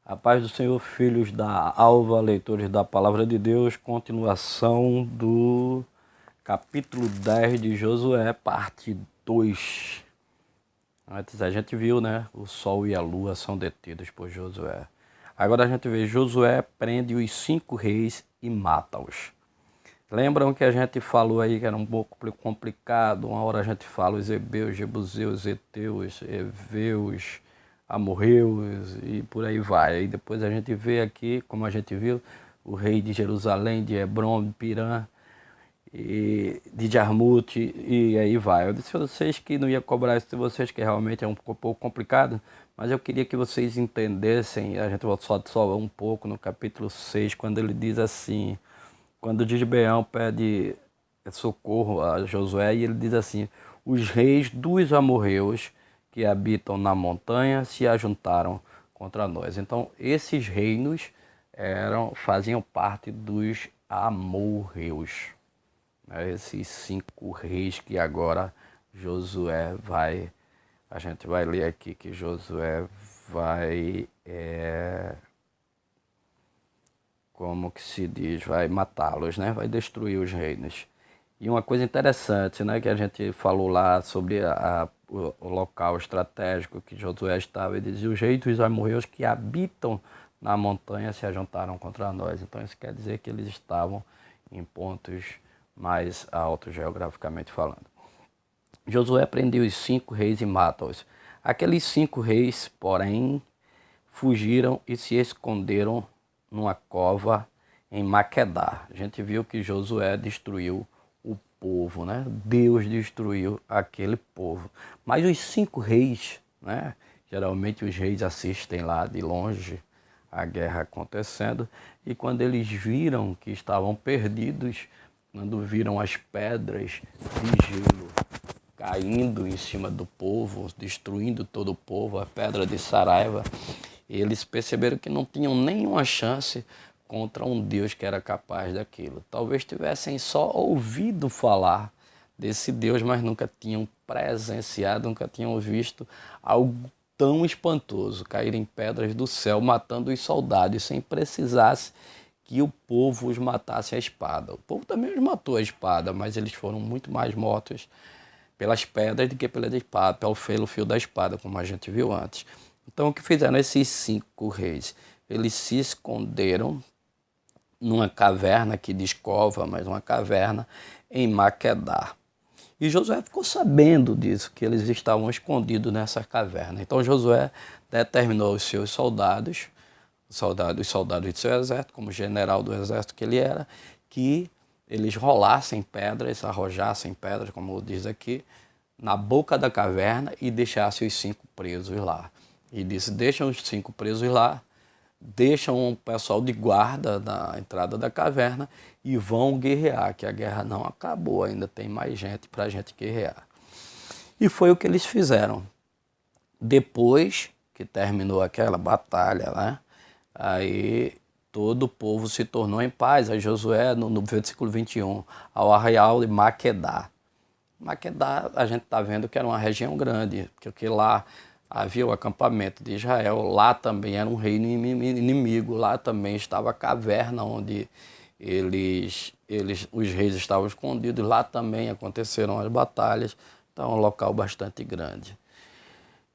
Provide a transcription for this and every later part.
A paz do Senhor, filhos da Alva, leitores da Palavra de Deus, continuação do capítulo 10 de Josué, parte 2. Antes a gente viu, né? O sol e a lua são detidos por Josué. Agora a gente vê Josué prende os 5 reis e mata-os. Lembram que a gente falou aí que era um pouco complicado? Uma hora a gente fala os hebeus, jebuseus, heteus, heveus, amorreus e por aí vai. Aí depois a gente vê aqui, como a gente viu, o rei de Jerusalém, de Hebron, de Pirã, e de Jarmute e aí vai. Eu disse a vocês que não ia cobrar isso de vocês, que realmente é um pouco complicado, mas eu queria que vocês entendessem. A gente volta só um pouco no capítulo 6, quando ele diz assim, quando Gibeão pede socorro a Josué, e ele diz assim: os reis dos amorreus que habitam na montanha se ajuntaram contra nós. Então esses reinos faziam parte dos amorreus, né? Esses 5 reis que agora Josué vai, a gente vai ler aqui que Josué vai, como que se diz, vai matá-los, né? Vai destruir os reinos. E uma coisa interessante, né, que a gente falou lá sobre o local estratégico que Josué estava, ele dizia: os reis dos amorreus que habitam na montanha se ajuntaram contra nós. Então isso quer dizer que eles estavam em pontos mais altos geograficamente falando. Josué prendeu os 5 reis e mata-os. Aqueles 5 reis, porém, fugiram e se esconderam numa cova em Maquedá. A gente viu que Josué destruiu o povo, né? Deus destruiu aquele povo. Mas os 5 reis, né? Geralmente os reis assistem lá de longe a guerra acontecendo, e quando eles viram que estavam perdidos, quando viram as pedras de gelo caindo em cima do povo, destruindo todo o povo, a pedra de Saraiva, eles perceberam que não tinham nenhuma chance contra um Deus que era capaz daquilo. Talvez tivessem só ouvido falar desse Deus, mas nunca tinham presenciado, nunca tinham visto algo tão espantoso, caírem pedras do céu matando os soldados sem precisasse que o povo os matasse a espada. O povo também os matou a espada, mas eles foram muito mais mortos pelas pedras do que pela espada, pelo fio da espada, como a gente viu antes. Então o que fizeram esses 5 reis? Eles se esconderam numa caverna que descova, mas uma caverna em Maquedá. E Josué ficou sabendo disso, que eles estavam escondidos nessa caverna. Então Josué determinou os seus soldados, os soldados de seu exército, como general do exército que ele era, que eles rolassem pedras, arrojassem pedras, como diz aqui, na boca da caverna e deixassem os 5 presos lá. E disse: deixam os 5 presos lá, deixam o pessoal de guarda na entrada da caverna e vão guerrear, que a guerra não acabou, ainda tem mais gente para a gente guerrear. E foi o que eles fizeram. Depois que terminou aquela batalha, né, aí todo o povo se tornou em paz. Aí Josué, no versículo 21, ao arraial de Maquedá. Maquedá, a gente está vendo que era uma região grande, porque lá havia o acampamento de Israel, lá também era um reino inimigo, lá também estava a caverna onde os reis estavam escondidos, lá também aconteceram as batalhas, então é um local bastante grande.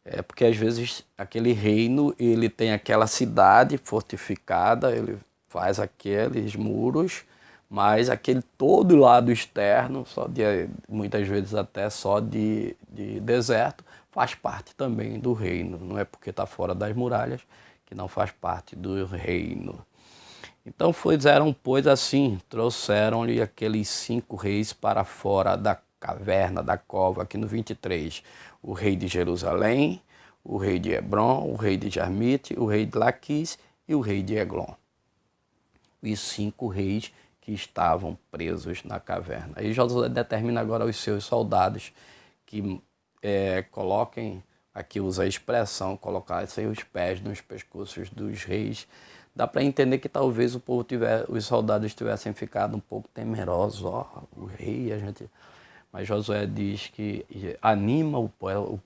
É porque às vezes aquele reino, ele tem aquela cidade fortificada, ele faz aqueles muros, mas aquele todo lado externo, muitas vezes até só de deserto, faz parte também do reino. Não é porque está fora das muralhas que não faz parte do reino. Então fizeram, pois, assim, trouxeram-lhe aqueles 5 reis para fora da caverna, da cova, aqui no 23. O rei de Jerusalém, o rei de Hebron, o rei de Jarmite, o rei de Laquis e o rei de Eglon. Os 5 reis que estavam presos na caverna. Aí Josué determina agora aos seus soldados que coloquem, aqui usa a expressão, colocassem os pés nos pescoços dos reis. Dá para entender que talvez os soldados tivessem ficado um pouco temerosos. O rei, a gente... Mas Josué diz que anima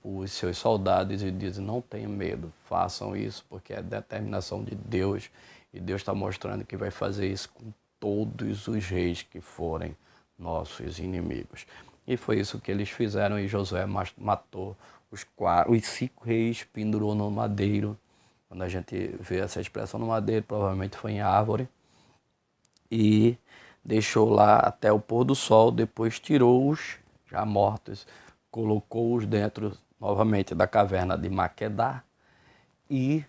os seus soldados e diz: não tenham medo, façam isso, porque é determinação de Deus. E Deus está mostrando que vai fazer isso com todos os reis que forem nossos inimigos. E foi isso que eles fizeram, e Josué matou os 5 reis, pendurou no madeiro. Quando a gente vê essa expressão no madeiro, provavelmente foi em árvore. E deixou lá até o pôr do sol, depois tirou-os, já mortos, colocou-os dentro novamente da caverna de Maquedá, e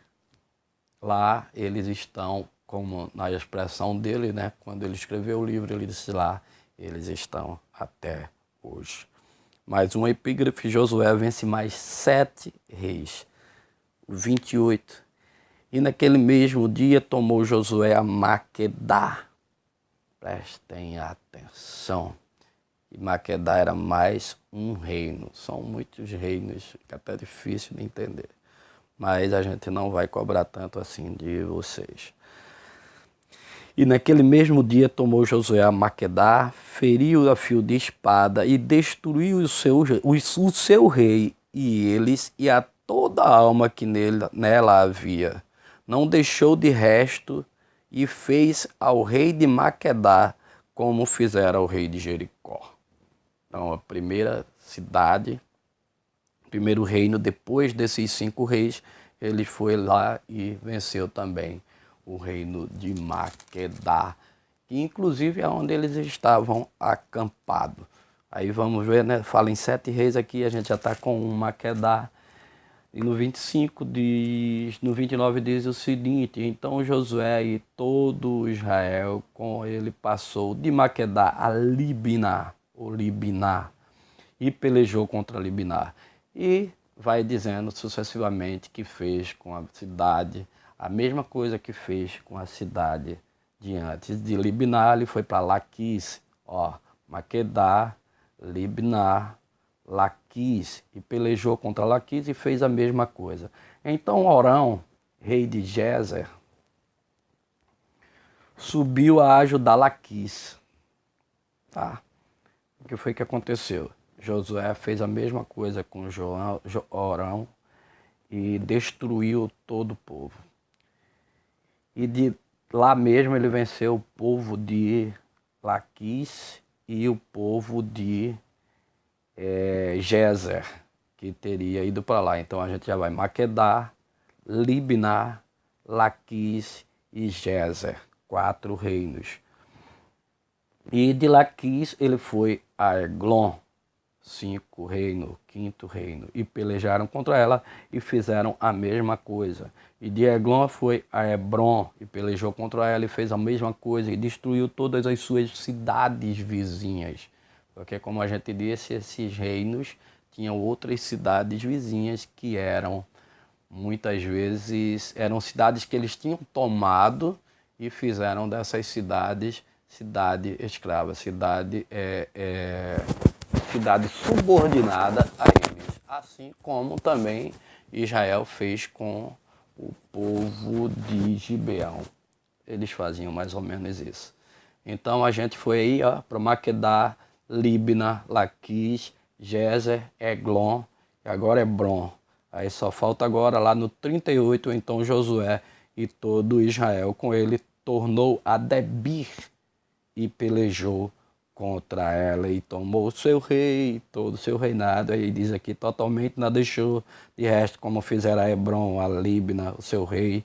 lá eles estão, como na expressão dele, né? Quando ele escreveu o livro, ele disse lá, eles estão até hoje. Mais uma epígrafe: Josué vence mais 7 reis. 28. E naquele mesmo dia tomou Josué a Maquedá. Prestem atenção. E Maquedá era mais um reino. São muitos reinos, que é até difícil de entender. Mas a gente não vai cobrar tanto assim de vocês. E naquele mesmo dia tomou Josué a Maquedá, feriu a fio de espada e destruiu o seu rei e eles e a toda a alma que nela havia. Não deixou de resto e fez ao rei de Maquedá como fizera ao rei de Jericó. Então a primeira cidade, primeiro reino, depois desses 5 reis, ele foi lá e venceu também o reino de Maquedá, que inclusive é onde eles estavam acampados. Aí vamos ver, né? Fala em 7 reis aqui, a gente já está com Maquedá. E no 29 diz o seguinte: então Josué e todo Israel com ele passou de Maquedá a Libná, ou Libiná, e pelejou contra Libiná. E vai dizendo sucessivamente que fez com a cidade a mesma coisa que fez com a cidade de antes. De Libná ele foi para Laquis, Maquedá, Libná, Laquis, e pelejou contra Laquis e fez a mesma coisa. Então Orão, rei de Gézer, subiu a ajudar Laquis. Tá? O que foi que aconteceu? Josué fez a mesma coisa com Orão e destruiu todo o povo. E de lá mesmo ele venceu o povo de Laquis e o povo de Gézer, que teria ido para lá. Então a gente já vai Maquedá, Libná, Laquis e Gézer, 4 reinos. E de Laquis ele foi a Eglon, 5 reino, 5º reino, e pelejaram contra ela e fizeram a mesma coisa. E de Eglon foi a Hebron e pelejou contra ela e fez a mesma coisa e destruiu todas as suas cidades vizinhas. Porque, como a gente disse, esses reinos tinham outras cidades vizinhas que eram, muitas vezes, eram cidades que eles tinham tomado e fizeram dessas cidades cidade escrava, cidade subordinada a eles. Assim como também Israel fez com o povo de Gibeão. Eles faziam mais ou menos isso. Então a gente foi aí para Maquedá, Libna, Laquis, Gézer, Eglon e agora Hebron. Aí só falta agora lá no 38, então Josué e todo Israel com ele tornou a Debir e pelejou contra ela e tomou o seu rei, todo o seu reinado. Aí diz aqui, totalmente não deixou de resto, como fizera Hebron, a Libna, o seu rei,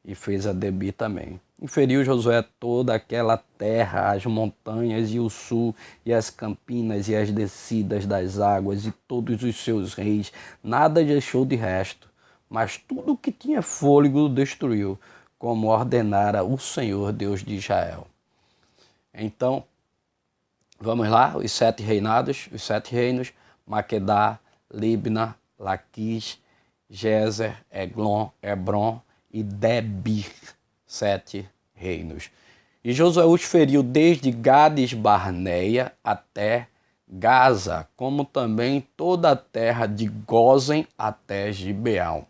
e fez a Debir também. E feriu Josué toda aquela terra, as montanhas e o sul, e as campinas e as descidas das águas, e todos os seus reis, nada deixou de resto, mas tudo que tinha fôlego destruiu, como ordenara o Senhor Deus de Israel. Então, vamos lá, os 7 reinados, os 7 reinos: Maquedá, Libna, Laquis, Gézer, Eglon, Hebron e Debir, 7 reinos. E Josué os feriu desde Gades Barneia até Gaza, como também toda a terra de Gósen até Gibeão.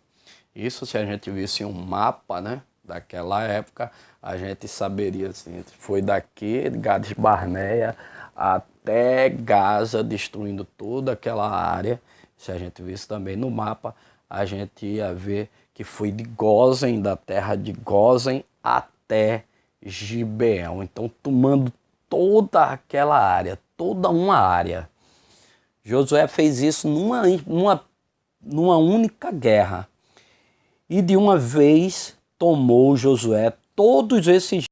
Isso, se a gente visse um mapa, né, daquela época, a gente saberia assim, foi daqui, Gades Barneia, até Gaza, destruindo toda aquela área. Se a gente visse também no mapa, a gente ia ver que foi de Gósen, da terra de Gósen, até Gibeão. Então, tomando toda aquela área, toda uma área. Josué fez isso numa única guerra. E de uma vez tomou Josué todos esses